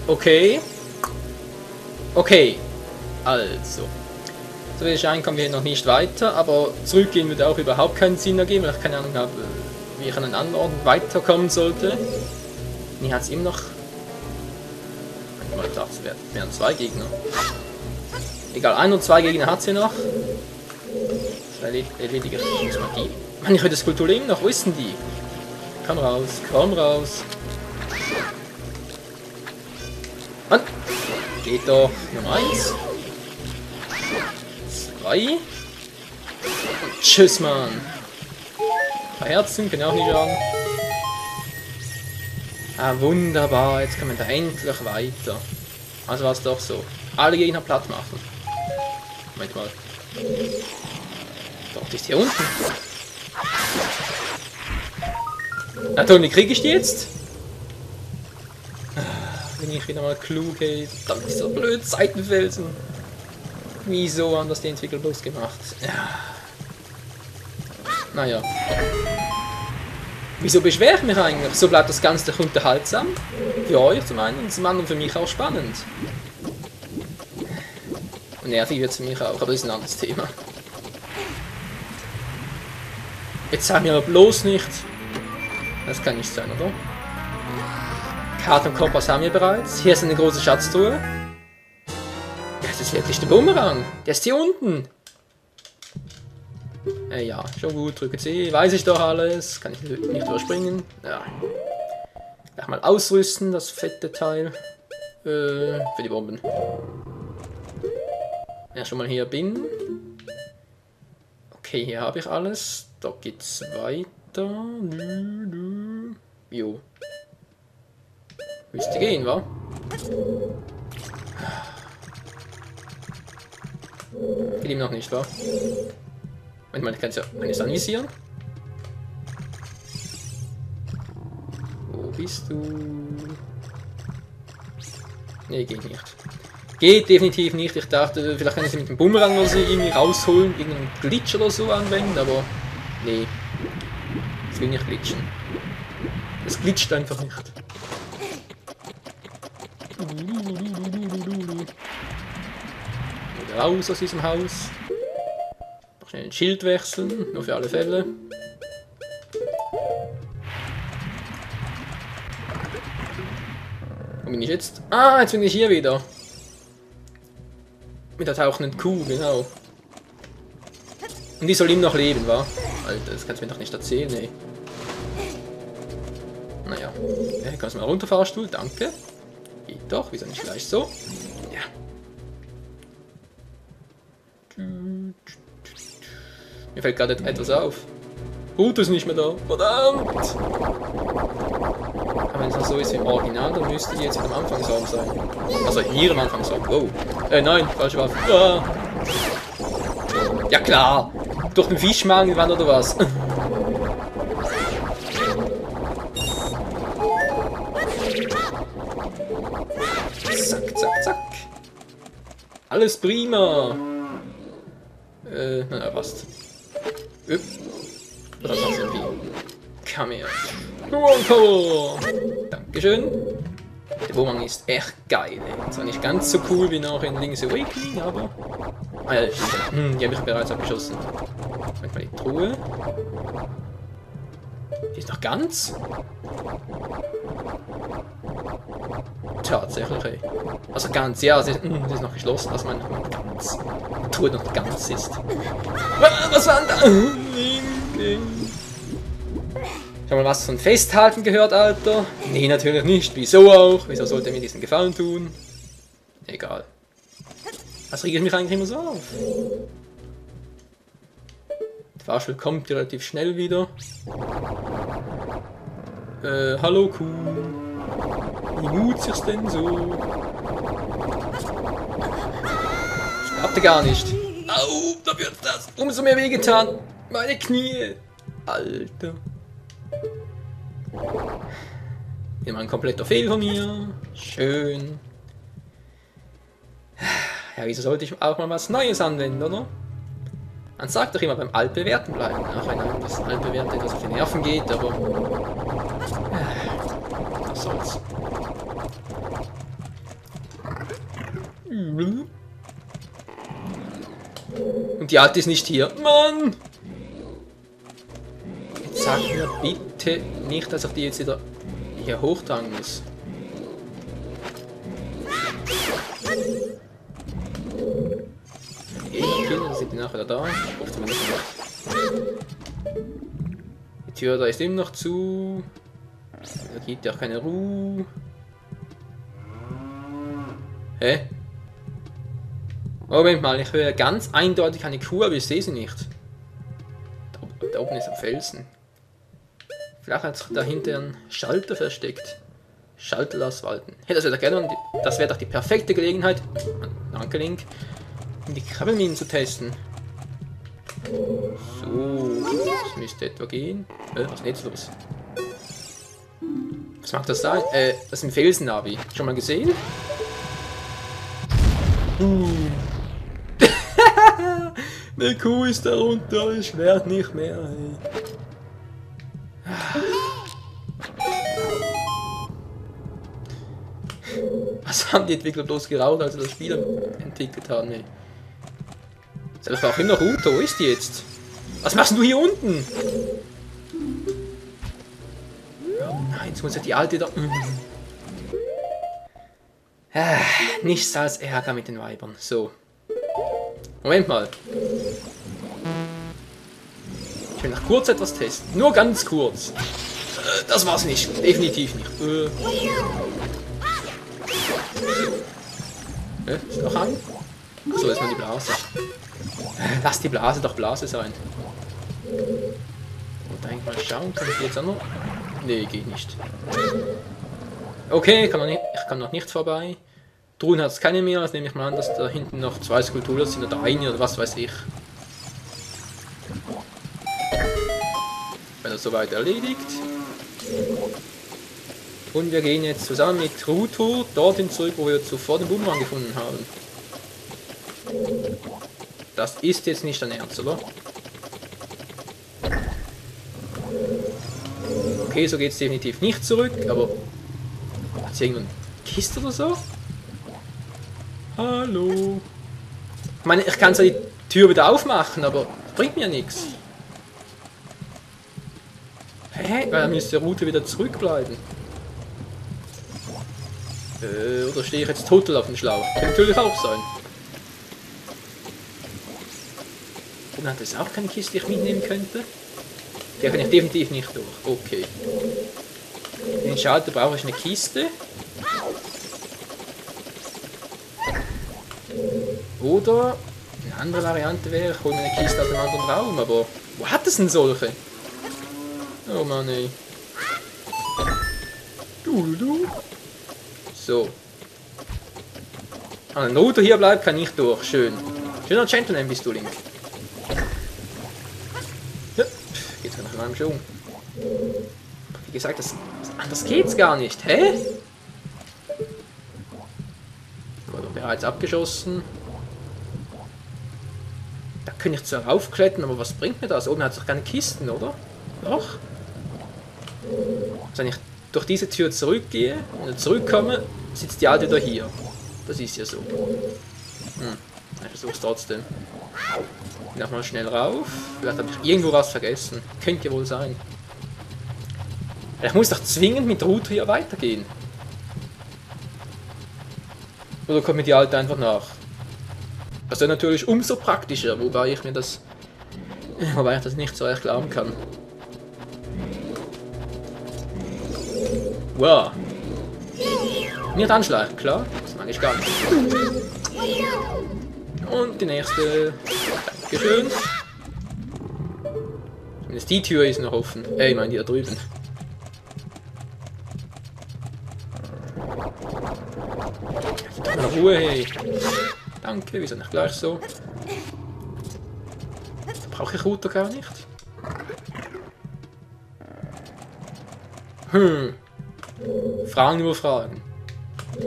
Okay. Okay. Also. So wie es scheint, kommen wir noch nicht weiter, aber zurückgehen würde auch überhaupt keinen Sinn ergeben, weil ich keine Ahnung habe, wie ich an einen anderen Ort weiterkommen sollte. Hier hat es immer noch... Ich mal gedacht, es wären 2 Gegner. Egal, 1 und 2 Gegner hat sie noch. Das erledige ich jetzt mal die. Mann, ich höre das Skulpturleben noch, wo ist denn die? Komm raus, komm raus. Mann, geht doch. Nummer 1. 2. Und tschüss, Mann. 3 Herzen, können auch nicht schaden. Ah, wunderbar, jetzt kommen wir da endlich weiter. Also war es doch so. Alle Gegner platt machen. Moment mal. Dort ist hier unten. Na toll, wie kriege ich die jetzt? Wenn ich wieder mal klug, ey. Dann ist dieser blöde Seitenfelsen. Wieso haben das die Entwickler bloß gemacht? Ja. Naja. Wieso beschwere ich mich eigentlich? So bleibt das Ganze doch unterhaltsam. Für euch zum einen und zum anderen für mich auch spannend. Und nervig wird es für mich auch, aber das ist ein anderes Thema. Jetzt sag mir aber bloß nicht. Das kann nicht sein, oder? Karte und Kompass haben wir bereits. Hier ist eine große Schatztruhe. Das ist wirklich der Bumerang. Der ist hier unten. Ja, schon gut. Drücke C. Weiß ich doch alles. Kann ich nicht überspringen. Ja. Gleich mal ausrüsten, das fette Teil. Für die Bomben. Ja, schon mal hier bin. Okay, hier habe ich alles. Da geht's weiter. Jo. Müsste gehen, wa? Geht ihm noch nicht, wa? Manchmal kann ich es anvisieren. Wo bist du? Nee, geht nicht. Geht definitiv nicht. Ich dachte, vielleicht kann ich sie mit dem Bumerang oder so irgendwie rausholen, irgendeinen Glitch oder so anwenden, aber nee. Es will nicht glitschen. Es glitscht einfach nicht. Wieder raus aus diesem Haus. Noch schnell ein Schild wechseln, nur für alle Fälle. Wo bin ich jetzt? Ah, jetzt bin ich hier wieder. Mit der tauchenden Kuh, genau. Und die soll ihm noch leben, wa? Alter, das kannst du mir doch nicht erzählen, ey. Naja. Ja, kannst du mal runter, Fahrstuhl, danke. Geht doch, wieso nicht gleich so? Ja. Mir fällt gerade etwas auf. Route ist nicht mehr da. Verdammt! Aber wenn es noch so ist wie im Original, dann müsste die jetzt wieder am Anfangsraum sein. Also hier am Anfangsraum. Wow. Nein, falsche Waffe. Ah. Ja klar! Durch den Fischmagen gewandert oder was? Zack, zack, zack. Alles prima. Na, passt. Was hat noch irgendwie? Komm her. Dankeschön. Der Bumerang ist echt geil, ey. Zwar nicht ganz so cool wie noch in Link's Awakening, aber... Ah ja, stimmt. Die habe ich bereits abgeschossen. Moment mal die Truhe. Die ist noch ganz? Tatsächlich, ey. Also ganz, ja, sie ist noch geschlossen, also meine ganz. Die Truhe noch ganz ist. Was war denn da? Schon mal was von Festhalten gehört, Alter? Nee, natürlich nicht. Wieso auch? Wieso sollte er mir diesen Gefallen tun? Egal. Was rege ich mich eigentlich immer so auf? Der Fahrstuhl kommt relativ schnell wieder. Hallo Kuh. Wie mut sich's denn so? Ich glaubte gar nicht. Au, da wird das umso mehr wehgetan. Meine Knie. Alter. Immer ein kompletter Fehl von mir. Schön. Ja, wieso sollte ich auch mal was Neues anwenden, oder? Man sagt doch immer beim Altbewerten bleiben. Auch wenn einem das Altbewerten etwas auf die Nerven geht, aber... Was soll's. Und die Alte ist nicht hier. Mann! Jetzt sag mir bitte nicht, dass ich die jetzt wieder hier hochtragen muss. Okay, dann sind die nachher da. Ich hoffe zumindest nicht. Die Tür da ist immer noch zu. Da gibt ja auch keine Ruhe. Hä? Moment mal, ich höre ganz eindeutig eine Kuh, aber ich sehe sie nicht. Da oben ist ein Felsen. Vielleicht hat sich dahinter ein Schalter versteckt. Schalter auswalten. Hey, das wäre doch gerne. Das wäre doch die perfekte Gelegenheit. Danke, Link. Um die Krabbelminen zu testen. So, das müsste etwa gehen. Was ist jetzt los? Was mag das sein? Das ist ein Felsen-Navi. Schon mal gesehen? Eine Kuh ist da runter, ich werde nicht mehr. Was haben die Entwickler bloß geraucht, als sie das Spiel entwickelt haben? Ey. Das ist auch immer Ruto, wo ist die jetzt? Was machst du hier unten? Oh nein, jetzt muss ja die Alte da... Nichts als Ärger mit den Weibern. So. Moment mal. Ich will noch kurz etwas testen. Nur ganz kurz. Das war's nicht. Definitiv nicht. Ist noch an? So, ist mal die Blase. Lass die Blase doch Blase sein. Und eigentlich mal schauen, kann ich jetzt auch noch... Nee, geht nicht. Okay, ich kann noch nicht vorbei. Truhen hat es keine mehr, also nehme ich mal an, dass da hinten noch 2 Skulpturen sind oder eine oder was weiß ich. Wenn das soweit erledigt. Und wir gehen jetzt zusammen mit Ruto dorthin zurück, wo wir zuvor den Bumerang gefunden haben. Das ist jetzt nicht dein Ernst, oder? Okay, so geht es definitiv nicht zurück, aber... Hat sie irgendeine Kiste oder so? Hallo? Ich meine, ich kann zwar die Tür wieder aufmachen, aber das bringt mir nichts. Hä? Weil dann müsste die Route wieder zurückbleiben. Oder stehe ich jetzt total auf dem Schlauch? Kann natürlich auch sein. Und hat es auch keine Kiste, die ich mitnehmen könnte? Der kann ich definitiv nicht durch. Okay. Für den Schalter brauche ich eine Kiste. Oder eine andere Variante wäre, ich hole mir eine Kiste aus einem anderen Raum, aber wo hat es denn solche? Oh Mann, ey. Du. So. Ah, ein Rotor hier bleibt, kann nicht durch. Schön. Schöner Gentleman bist du, Link. Ja, geht's nach meinem Schwung. Wie gesagt, anders geht's gar nicht. Hä? Gut, bereits abgeschossen. Da kann ich zwar raufklettern, aber was bringt mir das? Oben hat es doch keine Kisten, oder? Doch. Also wenn ich durch diese Tür zurückgehe und zurückkomme, sitzt die Alte wieder hier. Das ist ja so. Ich versuche es trotzdem. Nochmal schnell rauf. Vielleicht habe ich irgendwo was vergessen. Könnte ja wohl sein. Ich muss doch zwingend mit Route hier weitergehen. Oder kommt mir die Alte einfach nach? Das wäre natürlich umso praktischer, wobei ich das nicht so erklären kann. Wow. Nicht anschleichen, klar. Das mag ich gar nicht. Und die nächste. Dankeschön. Zumindest die Tür ist noch offen. Ich meine die da drüben. Ruhe, hey. Danke, wir sind nicht gleich so. Brauche ich Router gar nicht. Fragen über Fragen.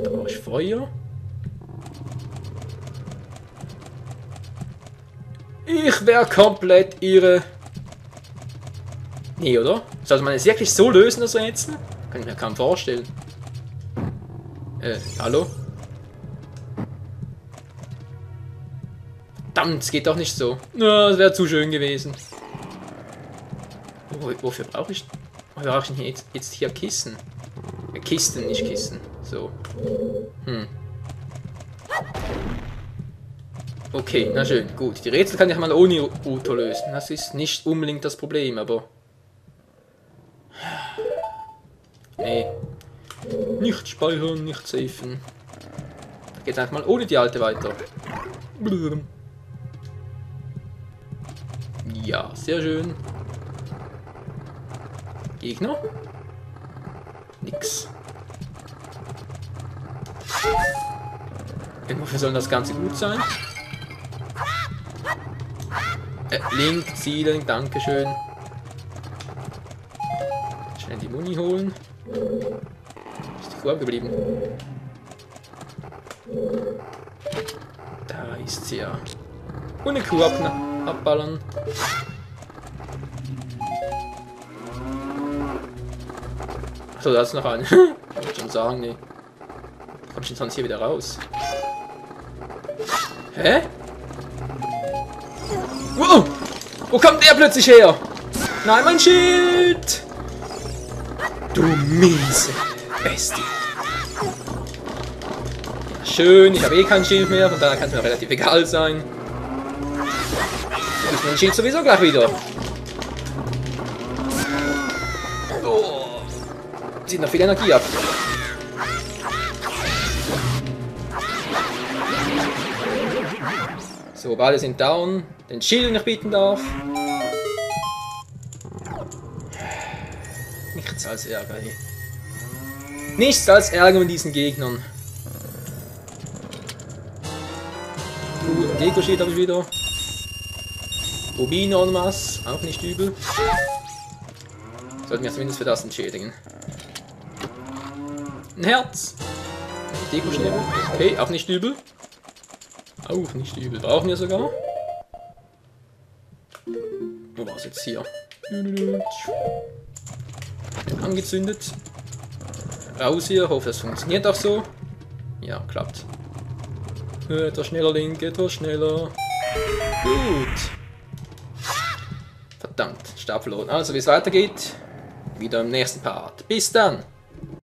Da brauche ich Feuer. Ich wäre komplett irre. Nee, oder? Sollte man es wirklich so lösen, das Rätsel? Kann ich mir kaum vorstellen. Hallo? Verdammt, es geht doch nicht so. Na, das wäre zu schön gewesen. Wofür brauche ich denn jetzt hier Kissen? Ja, Kisten, nicht Kissen. So. Okay, na schön, gut. Die Rätsel kann ich mal ohne Auto lösen. Das ist nicht unbedingt das Problem, aber... Nee. Nicht speichern, nicht safen. Da geht einfach mal ohne die alte weiter. Ja, sehr schön. Gegner? Nix. Wofür soll das Ganze gut sein? Link, zielen, dankeschön. Schnell die Muni holen. Ist die Kuh abgeblieben? Da ist sie ja. Und eine Kuh abballern. Achso, da ist noch eine. Ich wollte schon sagen, nee. Kommst du denn sonst hier wieder raus? Hä? Wow! Wo kommt der plötzlich her? Nein, mein Schild! Du miese Bestie. Ja, schön, ich habe eh kein Schild mehr, von daher kann es mir relativ egal sein. Ich mein Schild sowieso gleich wieder. Oh. Zieht noch viel Energie ab. So, beide sind down. Den Schild, den ich bieten darf. Nichts als Ärger, ey. Nichts als Ärger mit diesen Gegnern. Gut, Deko-Schild habe ich wieder. Rubine en masse, auch nicht übel. Sollten wir zumindest für das entschädigen. Ein Herz. Deko-Schild. Okay, auch nicht übel. Auch nicht übel. Brauchen wir sogar. Wo war es jetzt hier? Angezündet. Raus hier. Hoffe, das funktioniert auch so. Ja, klappt. Etwas schneller, Link. Etwas schneller. Gut. Verdammt. Stab verloren. Also, wie es weitergeht, wieder im nächsten Part. Bis dann.